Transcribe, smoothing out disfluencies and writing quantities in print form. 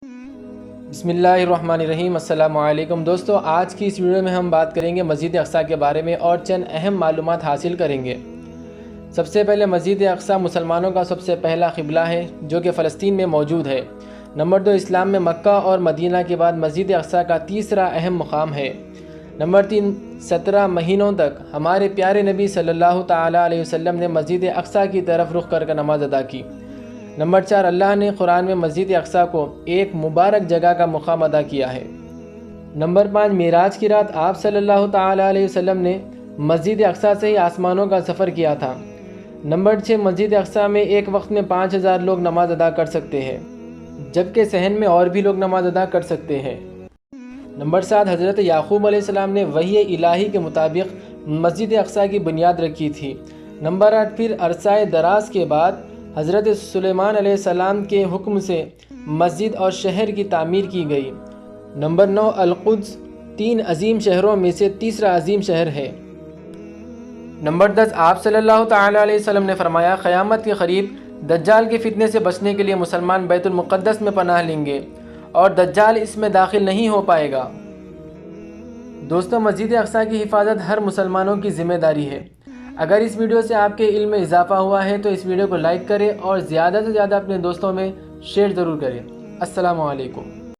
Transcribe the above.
بسم اللہ الرحمن الرحیم۔ السلام علیکم دوستو، آج کی اس ویڈیو میں ہم بات کریں گے مسجد اقصیٰ کے بارے میں اور چند اہم معلومات حاصل کریں گے۔ سب سے پہلے مسجد اقصیٰ مسلمانوں کا سب سے پہلا قبلہ ہے جو کہ فلسطین میں موجود ہے۔ نمبر 2، اسلام میں مکہ اور مدینہ کے بعد مسجد اقصیٰ کا تیسرا اہم مقام ہے۔ نمبر 3، 17 مہینوں تک ہمارے پیارے نبی صلی اللہ تعالیٰ علیہ وسلم نے مسجد اقصیٰ کی طرف رخ کر نماز ادا کی۔ نمبر 4، اللہ نے قرآن میں مسجد اقصیٰ کو ایک مبارک جگہ کا مقام ادا کیا ہے۔ نمبر 5، معراج کی رات آپ صلی اللہ تعالیٰ علیہ وسلم نے مسجد اقصیٰ سے ہی آسمانوں کا سفر کیا تھا۔ نمبر 6، مسجد اقصیٰ میں ایک وقت میں 5000 لوگ نماز ادا کر سکتے ہیں، جبکہ صحن میں اور بھی لوگ نماز ادا کر سکتے ہیں۔ نمبر 7، حضرت یعقوب علیہ السلام نے وحی الہی کے مطابق مسجد اقصیٰ کی بنیاد رکھی تھی۔ نمبر 8، پھر عرصہ دراز کے بعد حضرت سلیمان علیہ السلام کے حکم سے مسجد اور شہر کی تعمیر کی گئی۔ نمبر 9، القدس 3 عظیم شہروں میں سے تیسرا عظیم شہر ہے۔ نمبر 10، آپ صلی اللہ تعالیٰ علیہ وسلم نے فرمایا، قیامت کے قریب دجال کے فتنے سے بچنے کے لیے مسلمان بیت المقدس میں پناہ لیں گے اور دجال اس میں داخل نہیں ہو پائے گا۔ دوستو، مسجد اقصیٰ کی حفاظت ہر مسلمانوں کی ذمہ داری ہے۔ اگر اس ویڈیو سے آپ کے علم میں اضافہ ہوا ہے تو اس ویڈیو کو لائک کریں اور زیادہ سے زیادہ اپنے دوستوں میں شیئر ضرور کریں۔ السلام علیکم۔